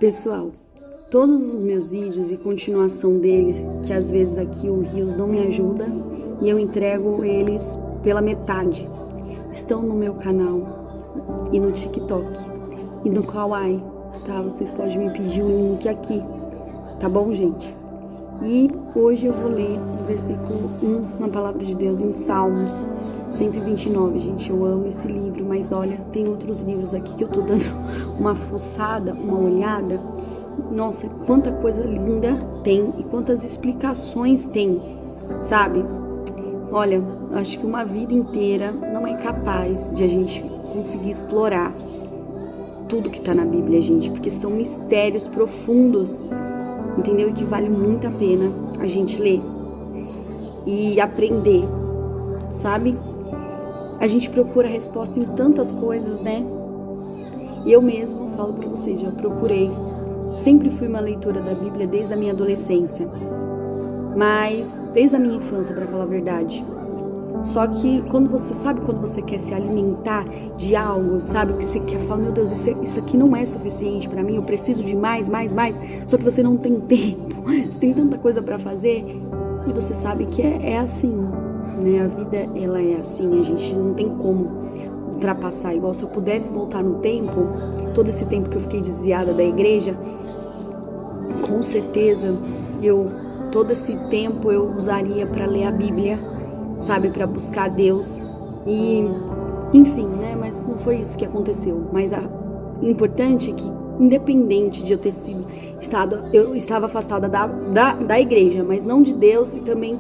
Pessoal, todos os meus vídeos e continuação deles, que às vezes aqui o Rios não me ajuda e eu entrego eles pela metade, estão no meu canal e no TikTok e no Kawaii, tá? Vocês podem me pedir o link aqui, tá bom, gente? E hoje eu vou ler o versículo 1 na Palavra de Deus em Salmos 129, gente. Eu amo esse livro, mas olha, tem outros livros aqui que eu tô dando uma fuçada, uma olhada. Nossa, quanta coisa linda tem e quantas explicações tem, sabe? Olha, acho que uma vida inteira não é capaz de a gente conseguir explorar tudo que tá na Bíblia, gente, porque são mistérios profundos, entendeu? E que vale muito a pena a gente ler e aprender, sabe? A gente procura resposta em tantas coisas, né? Eu mesmo falo pra vocês, já procurei. Sempre fui uma leitora da Bíblia desde a minha adolescência. Mas desde a minha infância, pra falar a verdade. Só que quando você quer se alimentar de algo, sabe? Que você quer falar, meu Deus, isso aqui não é suficiente pra mim, eu preciso de mais. Só que você não tem tempo, você tem tanta coisa pra fazer. E você sabe que é assim, né? A vida, ela é assim, a gente não tem como ultrapassar. Igual se eu pudesse voltar no tempo, todo esse tempo que eu fiquei desviada da igreja, com certeza todo esse tempo eu usaria para ler a Bíblia, sabe, para buscar Deus e enfim, né? Mas não foi isso que aconteceu. Mas o importante é que, independente de eu estava afastada da igreja, mas não de Deus, e também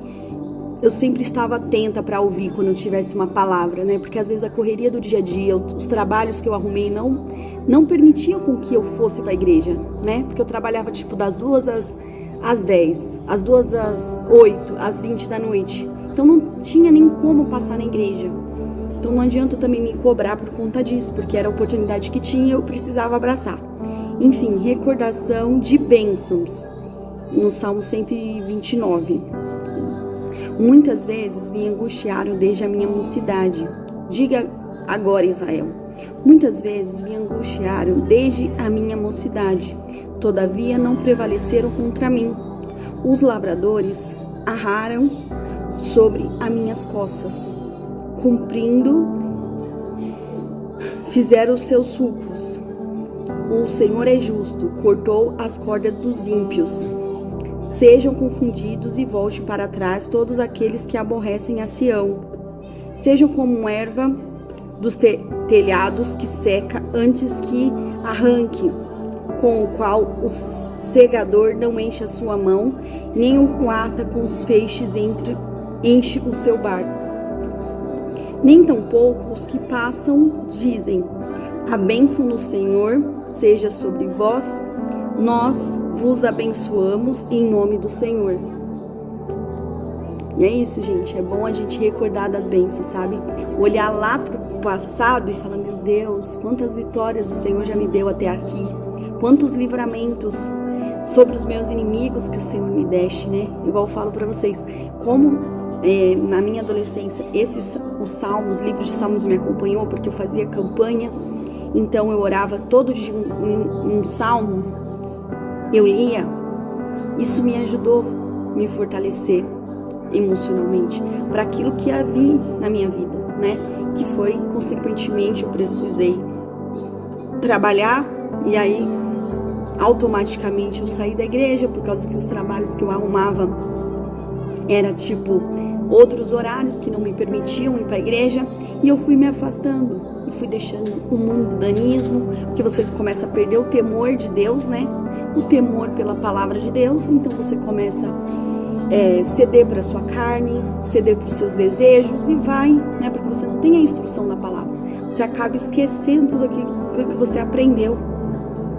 eu sempre estava atenta para ouvir quando eu tivesse uma palavra, né? Porque às vezes a correria do dia a dia, os trabalhos que eu arrumei não permitiam com que eu fosse para a igreja, né? Porque eu trabalhava tipo das 2 às 10, às 2 às 8, às 20 da noite. Então não tinha nem como passar na igreja. Então não adianta eu também me cobrar por conta disso, porque era a oportunidade que tinha, eu precisava abraçar. Enfim, recordação de bênçãos no Salmo 129. Muitas vezes me angustiaram desde a minha mocidade. Diga agora, Israel. Muitas vezes me angustiaram desde a minha mocidade. Todavia não prevaleceram contra mim. Os lavradores arraram sobre as minhas costas. Cumprindo, fizeram os seus sulcos. O Senhor é justo, cortou as cordas dos ímpios. Sejam confundidos e volte para trás todos aqueles que aborrecem a Sião. Sejam como erva dos telhados que seca antes que arranque, com o qual o segador não enche a sua mão, nem o ata com os feixes enche o seu barco. Nem tampouco os que passam dizem: a bênção do Senhor seja sobre vós, nós vos abençoamos em nome do Senhor. E é isso, gente. É bom a gente recordar das bênçãos, sabe? Olhar lá pro passado e falar: meu Deus, quantas vitórias o Senhor já me deu até aqui. Quantos livramentos sobre os meus inimigos que o Senhor me deste, né? Igual eu falo pra vocês, como na minha adolescência, os salmos, livros de salmos me acompanhou, porque eu fazia campanha. Então eu orava todo dia um salmo, eu lia. Isso me ajudou a me fortalecer emocionalmente para aquilo que havia na minha vida, né? Que foi, consequentemente, eu precisei trabalhar e aí automaticamente eu saí da igreja por causa que os trabalhos que eu arrumava era tipo outros horários que não me permitiam ir para a igreja, e eu fui me afastando e fui deixando o mundanismo, porque você começa a perder o temor de Deus, né? O temor pela palavra de Deus. Então você começa a ceder para a sua carne, ceder para os seus desejos e vai, né? Porque você não tem a instrução da palavra. Você acaba esquecendo tudo aquilo que você aprendeu.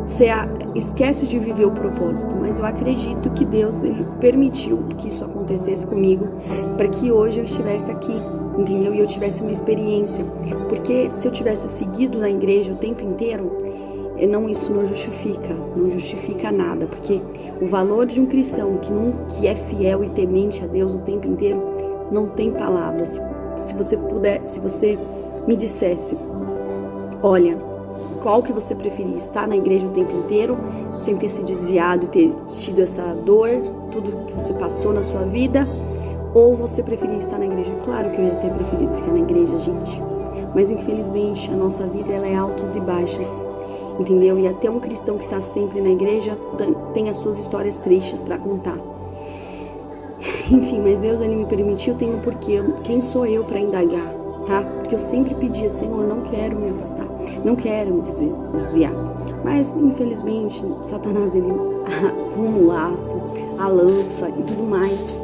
Você esquece de viver o propósito. Mas eu acredito que Deus, Ele permitiu que isso acontecesse comigo para que hoje eu estivesse aqui, entendeu? E eu tivesse uma experiência. Porque se eu tivesse seguido na igreja o tempo inteiro, isso não justifica nada. Porque o valor de um cristão que é fiel e temente a Deus o tempo inteiro, não tem palavras. Se você me dissesse: olha, qual que você preferia, estar na igreja o tempo inteiro, sem ter se desviado e ter tido essa dor, tudo que você passou na sua vida, ou você preferia estar na igreja? Claro que eu ia ter preferido ficar na igreja, gente, mas infelizmente a nossa vida ela é altos e baixos, entendeu? E até um cristão que está sempre na igreja tem as suas histórias tristes para contar. Enfim, mas Deus, ele me permitiu, tem um porquê. Quem sou eu para indagar, tá? Porque eu sempre pedia, Senhor, não quero me afastar, não quero me desviar. Mas, infelizmente, Satanás, ele arruma o laço, a lança e tudo mais.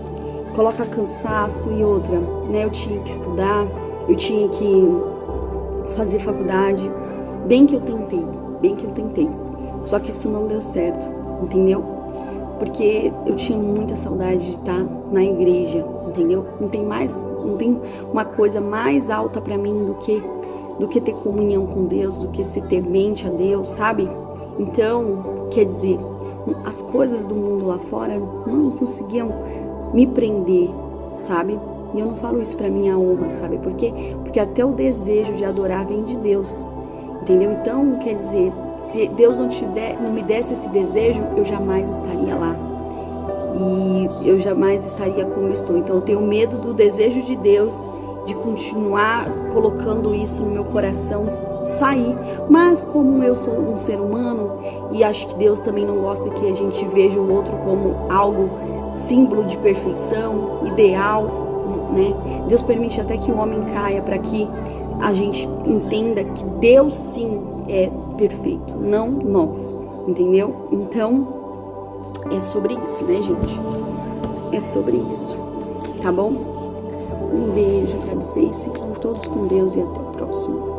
Coloca cansaço e outra, né? Eu tinha que estudar, eu tinha que fazer faculdade. Bem que eu tentei. Só que isso não deu certo, entendeu? Porque eu tinha muita saudade de estar na igreja, entendeu? Não tem uma coisa mais alta para mim do que ter comunhão com Deus, do que ser temente a Deus, sabe? Então, quer dizer, as coisas do mundo lá fora não conseguiam me prender, sabe? E eu não falo isso para minha honra, sabe? Porque até o desejo de adorar vem de Deus, entendeu? Então, quer dizer, se Deus não me desse esse desejo, eu jamais estaria lá. E eu jamais estaria como estou. Então, eu tenho medo do desejo de Deus, de continuar colocando isso no meu coração, sair. Mas como eu sou um ser humano, e acho que Deus também não gosta que a gente veja o outro como algo, símbolo de perfeição, ideal, né? Deus permite até que o homem caia para que a gente entenda que Deus sim é perfeito, não nós, entendeu? Então, é sobre isso, né, gente? É sobre isso, tá bom? Um beijo pra vocês, fiquem todos com Deus e até o próximo.